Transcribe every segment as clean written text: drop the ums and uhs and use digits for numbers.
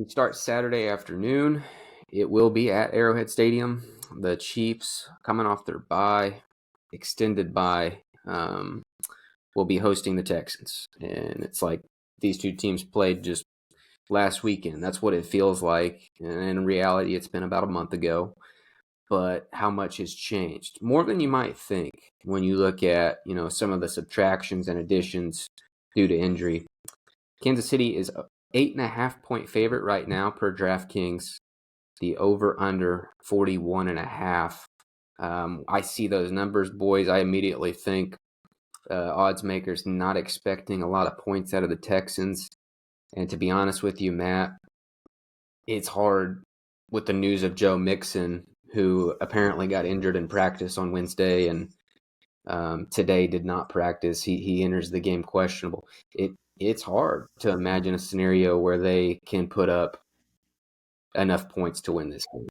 We start Saturday afternoon. It will be at Arrowhead Stadium. The Chiefs, coming off their extended bye, will be hosting the Texans. And it's like these two teams played just last weekend. That's what it feels like. And in reality, it's been about a month ago. But how much has changed? More than you might think when you look at, some of the subtractions and additions due to injury. Kansas City is 8.5-point favorite right now per DraftKings. The over/under 41.5. I see those numbers, boys. I immediately think odds makers not expecting a lot of points out of the Texans. And to be honest with you, Matt, it's hard with the news of Joe Mixon, who apparently got injured in practice on Wednesday and today did not practice. He enters the game questionable. It's hard to imagine a scenario where they can put up enough points to win this game.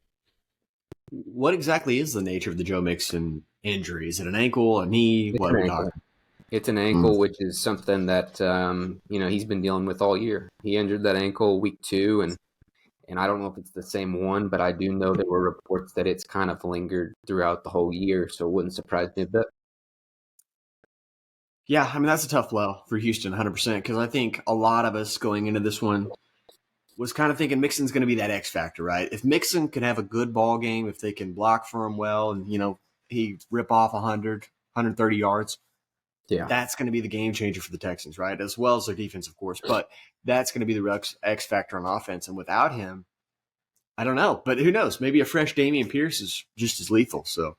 What exactly is the nature of the Joe Mixon injury? Is it an ankle, a knee? What are we talking? It's an ankle, which is something that he's been dealing with all year. He injured that ankle week 2, and I don't know if it's the same one, but I do know there were reports that it's kind of lingered throughout the whole year, so it wouldn't surprise me a bit. Yeah, I mean, that's a tough blow for Houston, 100%, because I think a lot of us going into this one was kind of thinking Mixon's going to be that X factor, right? If Mixon can have a good ball game, if they can block for him well, and, he rip off 100, 130 yards, that's going to be the game changer for the Texans, right? As well as their defense, of course. But that's going to be the X factor on offense. And without him, I don't know. But who knows? Maybe a fresh Dameon Pierce is just as lethal. So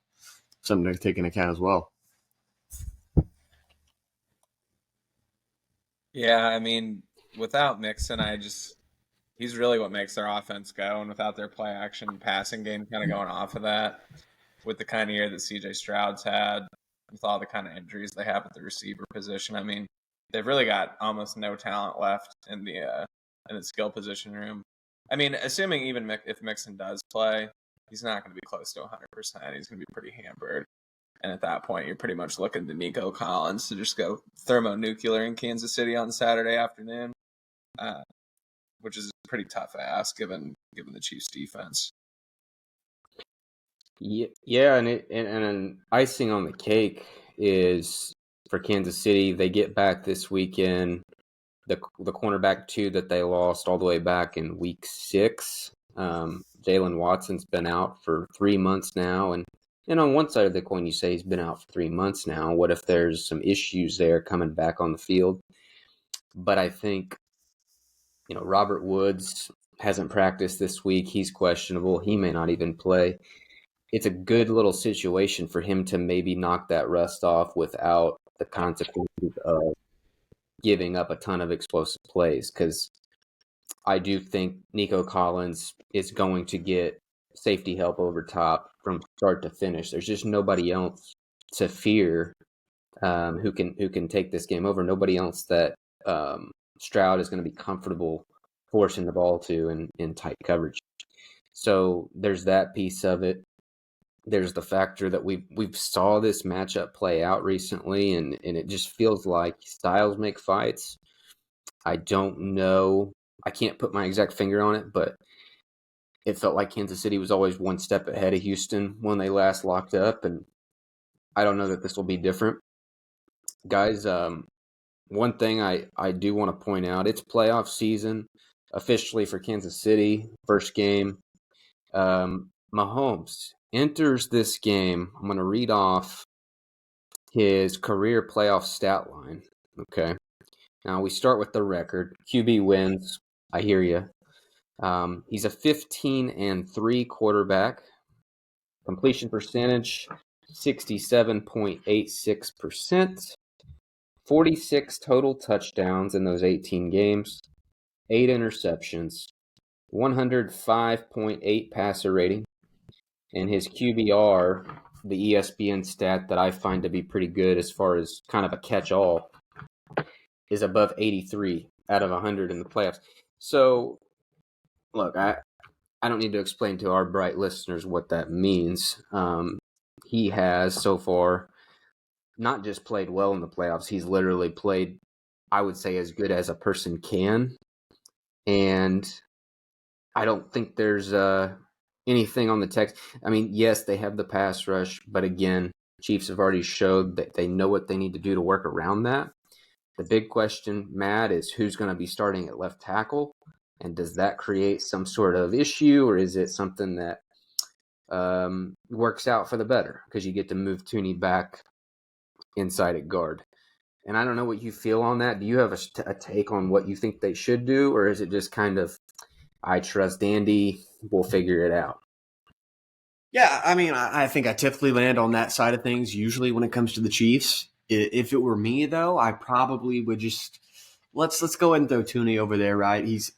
something to take into account as well. Yeah, I mean, without Mixon, he's really what makes their offense go. And without their play action passing game kind of going off of that, with the kind of year that CJ Stroud's had, with all the kind of injuries they have at the receiver position, I mean, they've really got almost no talent left in the skill position room. I mean, assuming even if Mixon does play, he's not going to be close to 100%. He's going to be pretty hampered. And at that point, you're pretty much looking to Nico Collins to just go thermonuclear in Kansas City on Saturday afternoon, which is a pretty tough ask given the Chiefs' defense. Yeah, and an icing on the cake is for Kansas City. They get back this weekend the cornerback 2 that they lost all the way back in week 6. Jalen Watson's been out for 3 months now, and on one side of the coin, you say he's been out for 3 months now. What if there's some issues there coming back on the field? But I think, Robert Woods hasn't practiced this week. He's questionable. He may not even play. It's a good little situation for him to maybe knock that rust off without the consequences of giving up a ton of explosive plays. Because I do think Nico Collins is going to get safety help over top from start to finish. There's just nobody else to fear who can take this game over. Nobody else that Stroud is going to be comfortable forcing the ball to in tight coverage. So there's that piece of it. There's the factor that we've saw this matchup play out recently, and it just feels like styles make fights. I don't know. I can't put my exact finger on it, but it felt like Kansas City was always one step ahead of Houston when they last locked up, and I don't know that this will be different. Guys, one thing I do want to point out, it's playoff season officially for Kansas City, first game. Mahomes enters this game. I'm going to read off his career playoff stat line. Okay. Now we start with the record. QB wins. I hear you. He's a 15-3 quarterback. Completion percentage, 67.86%. 46 total touchdowns in those 18 games. 8 interceptions. 105.8 passer rating. And his QBR, the ESPN stat that I find to be pretty good as far as kind of a catch-all, is above 83 out of 100 in the playoffs. So, look, I don't need to explain to our bright listeners what that means. He has, so far, not just played well in the playoffs. He's literally played, I would say, as good as a person can. And I don't think there's anything on the Texans. I mean, yes, they have the pass rush, but again, Chiefs have already showed that they know what they need to do to work around that. The big question, Matt, is who's going to be starting at left tackle, and does that create some sort of issue, or is it something that works out for the better because you get to move Tooney back inside at guard? And I don't know what you feel on that. Do you have a take on what you think they should do, or is it just kind of, I trust Andy, we'll figure it out? Yeah, I mean, I think I typically land on that side of things usually when it comes to the Chiefs. If it were me, though, I probably would just let's go ahead and throw Tooney over there, right? He's,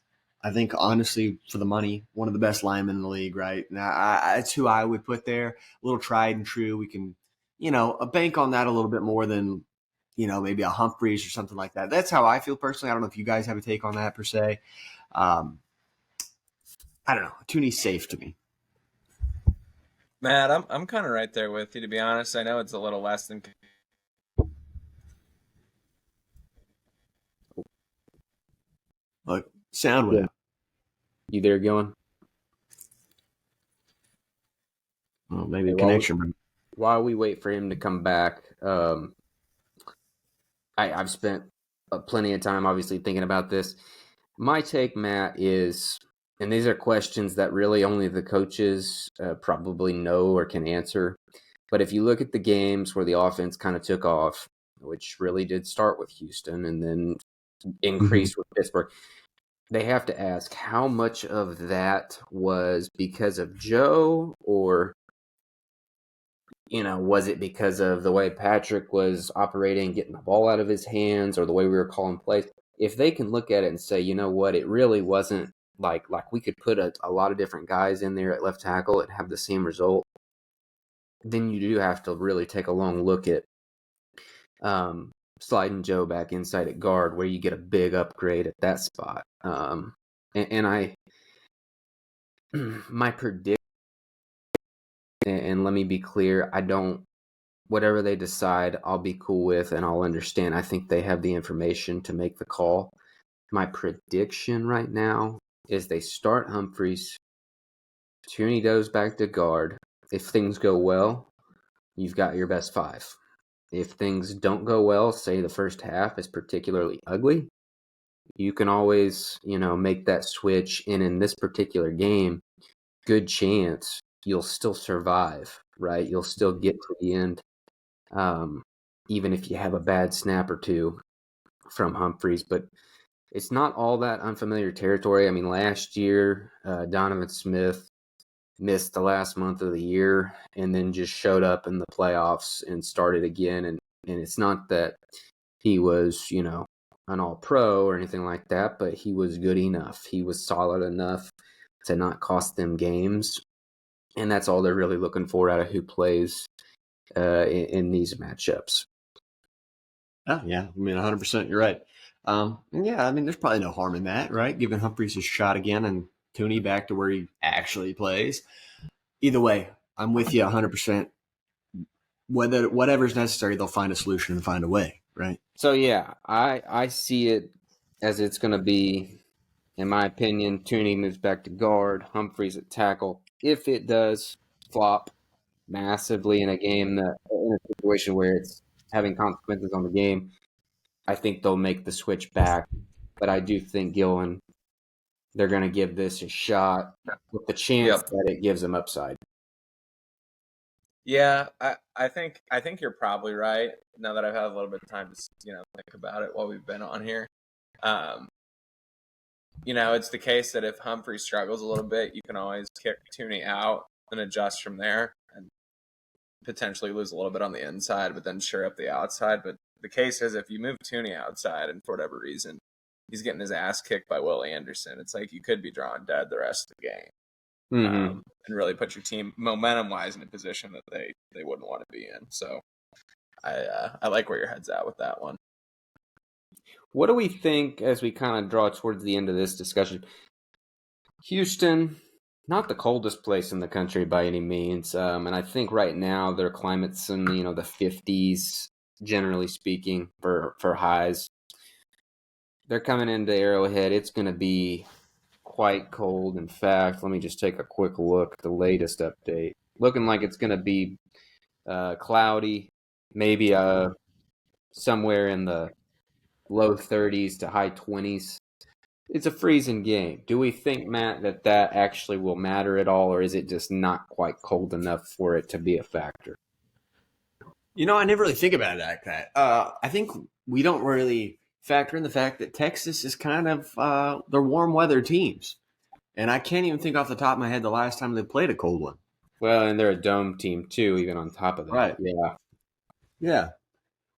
I think, honestly, for the money, one of the best linemen in the league, right? Now, that's who I would put there. A little tried and true. We can, a bank on that a little bit more than, maybe a Humphreys or something like that. That's how I feel personally. I don't know if you guys have a take on that per se. I don't know. Tooney's safe to me. Matt, I'm kind of right there with you, to be honest. I know it's a little less than. Look, sound went out. You there, Gillen? Well, maybe a connection. While we wait for him to come back, I've spent plenty of time, obviously, thinking about this. My take, Matt, is, and these are questions that really only the coaches probably know or can answer. But if you look at the games where the offense kind of took off, which really did start with Houston and then increased with Pittsburgh, they have to ask how much of that was because of Joe, or was it because of the way Patrick was operating, getting the ball out of his hands, or the way we were calling plays? If they can look at it and say, you know what, it really wasn't like we could put a lot of different guys in there at left tackle and have the same result, then you do have to really take a long look at sliding Joe back inside at guard, where you get a big upgrade at that spot. My prediction, and let me be clear, whatever they decide, I'll be cool with and I'll understand. I think they have the information to make the call. My prediction right now is they start Humphreys, Tooney goes back to guard. If things go well, you've got your best five. If things don't go well, say the first half is particularly ugly, you can always, make that switch. And in this particular game, good chance you'll still survive, right? You'll still get to the end, even if you have a bad snap or two from Humphreys. But it's not all that unfamiliar territory. I mean, last year, Donovan Smith missed the last month of the year and then just showed up in the playoffs and started again. And it's not that he was, an all-pro or anything like that, but he was good enough. He was solid enough to not cost them games. And that's all they're really looking for out of who plays in these matchups. Oh, yeah. I mean, 100%. You're right. Yeah, I mean, there's probably no harm in that, right? Giving Humphreys a shot again and Tooney back to where he actually plays. Either way, I'm with you 100%. Whatever's necessary, they'll find a solution and find a way, right? So, yeah, I see it as it's going to be, in my opinion, Tooney moves back to guard, Humphreys at tackle. If it does flop massively in a situation where it's having consequences on the game, I think they'll make the switch back. But I do think Gillen, they're going to give this a shot with the chance that it gives them upside. Yeah, I think you're probably right. Now that I've had a little bit of time to think about it while we've been on here, it's the case that if Humphrey struggles a little bit, you can always kick Tooney out and adjust from there, and potentially lose a little bit on the inside, but then shore up the outside. But the case is, if you move Tooney outside and for whatever reason he's getting his ass kicked by Will Anderson, it's like you could be drawing dead the rest of the game. And really put your team momentum-wise in a position that they wouldn't want to be in. So I like where your head's at with that one. What do we think as we kind of draw towards the end of this discussion? Houston, not the coldest place in the country by any means, and I think right now their climate's in the 50s, generally speaking, for highs. They're coming into Arrowhead. It's going to be quite cold. In fact, let me just take a quick look at the latest update. Looking like it's going to be cloudy, maybe somewhere in the low 30s to high 20s. It's a freezing game. Do we think, Matt, that actually will matter at all, or is it just not quite cold enough for it to be a factor? I never really think about it like that. I think we don't really factor in the fact that Texas is kind of they're warm weather teams, and I can't even think off the top of my head the last time they played a cold one. Well, and they're a dome team too, even on top of that. Right. Yeah. Yeah.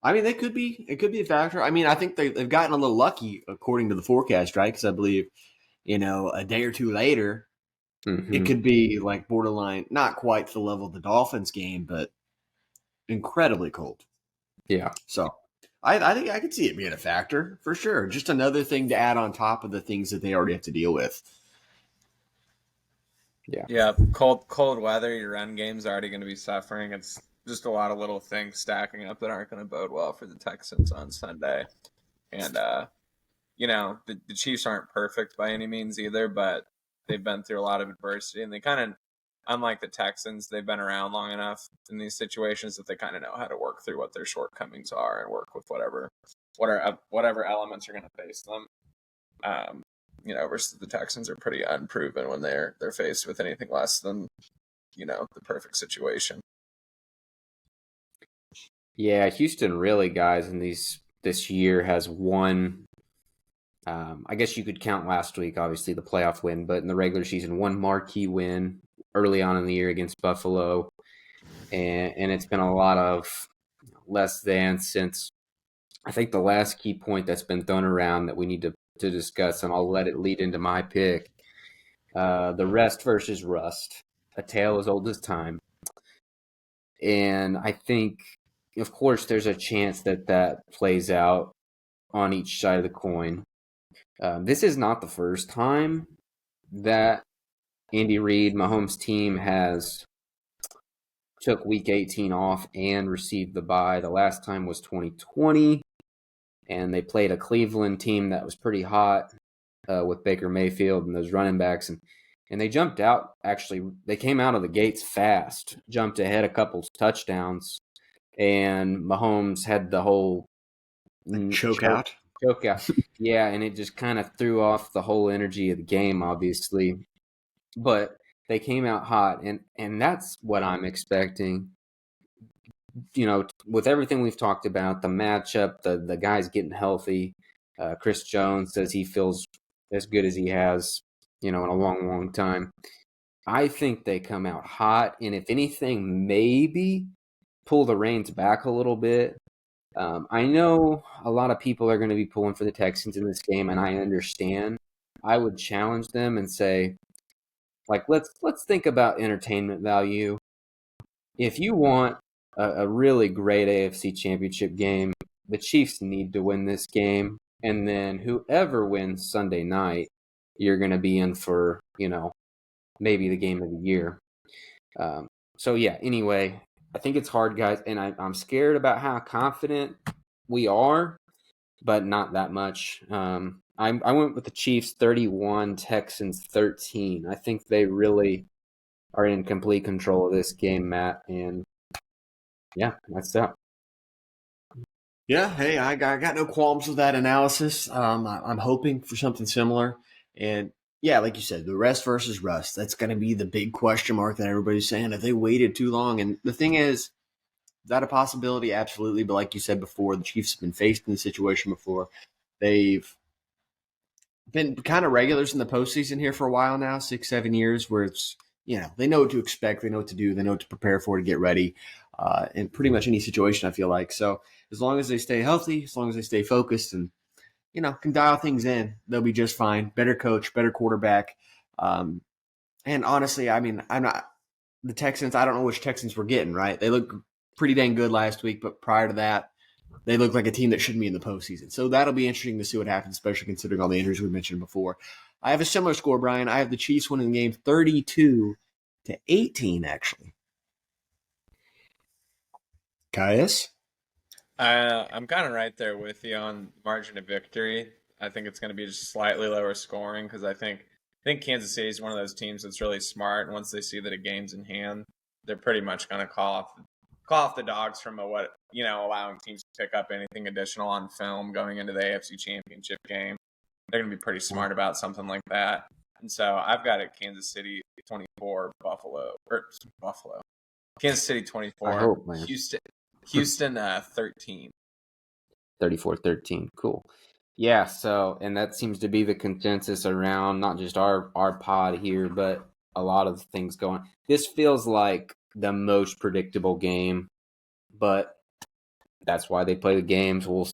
I mean, it could be a factor. I mean, I think they've gotten a little lucky according to the forecast, right? Because I believe, a day or two later, it could be like borderline, not quite the level of the Dolphins game, but incredibly cold. Yeah. So I think I could see it being a factor for sure. Just another thing to add on top of the things that they already have to deal with. Yeah. Yeah. Cold weather, your run game's already going to be suffering. It's just a lot of little things stacking up that aren't going to bode well for the Texans on Sunday. And, the Chiefs aren't perfect by any means either, but they've been through a lot of adversity, and they kind of, unlike the Texans, they've been around long enough in these situations that they kind of know how to work through what their shortcomings are and work with whatever elements are going to face them. Versus the Texans are pretty unproven when they're faced with anything less than, the perfect situation. Yeah, Houston really, guys, in this year has won. I guess you could count last week, obviously, the playoff win, but in the regular season, one marquee win early on in the year against Buffalo. And it's been a lot of less than since I think the last key point that's been thrown around that we need to discuss, and I'll let it lead into my pick. The rest versus rust, a tale as old as time. And I think, of course, there's a chance that plays out on each side of the coin. This is not the first time that Andy Reid, Mahomes' team, has took Week 18 off and received the bye. The last time was 2020, and they played a Cleveland team that was pretty hot with Baker Mayfield and those running backs, and they jumped out. Actually, they came out of the gates fast, jumped ahead a couple touchdowns, and Mahomes had the whole choke out. Yeah, and it just kind of threw off the whole energy of the game, obviously. But they came out hot, and that's what I'm expecting. With everything we've talked about, the matchup, the guys getting healthy. Chris Jones says he feels as good as he has, in a long, long time. I think they come out hot, and if anything, maybe pull the reins back a little bit. I know a lot of people are going to be pulling for the Texans in this game, and I understand. I would challenge them and say, let's think about entertainment value. If you want a really great AFC Championship game, the Chiefs need to win this game, and then whoever wins Sunday night, you're going to be in for maybe the game of the year. So yeah. Anyway, I think it's hard, guys, and I'm scared about how confident we are, but not that much. I went with the Chiefs 31, Texans 13. I think they really are in complete control of this game, Matt, and yeah, that's that. Yeah, hey, I got no qualms with that analysis. I'm hoping for something similar, and yeah, like you said, the rest versus rust. That's going to be the big question mark that everybody's saying. Have they waited too long? And the thing is that a possibility? Absolutely, but like you said before, the Chiefs have been faced in the situation before. They've been kind of regulars in the postseason here for a while now, 6-7 years, where it's they know what to expect, they know what to do, they know what to prepare for, to get ready, in pretty much any situation. I feel like so as long as they stay healthy, as long as they stay focused, and can dial things in, they'll be just fine. Better coach, better quarterback, and honestly, I mean, I'm not the Texans. I don't know which Texans we're getting. Right, they look pretty dang good last week, but prior to that, they look like a team that shouldn't be in the postseason. So that'll be interesting to see what happens, especially considering all the injuries we mentioned before. I have a similar score, Brian. I have the Chiefs winning the game 32-18, actually. Caius? I'm kind of right there with you on margin of victory. I think it's going to be just slightly lower scoring because I think think Kansas City is one of those teams that's really smart. And once they see that a game's in hand, they're pretty much going to call off the dogs from allowing teams to pick up anything additional on film going into the AFC Championship game. They're going to be pretty smart about something like that. And so I've got it Kansas City 24, Buffalo. Kansas City 24, I hope, man. Houston 13. 34-13. Cool. Yeah, so, and that seems to be the consensus around not just our pod here, but a lot of things going. This feels like the most predictable game, but that's why they play the games. We'll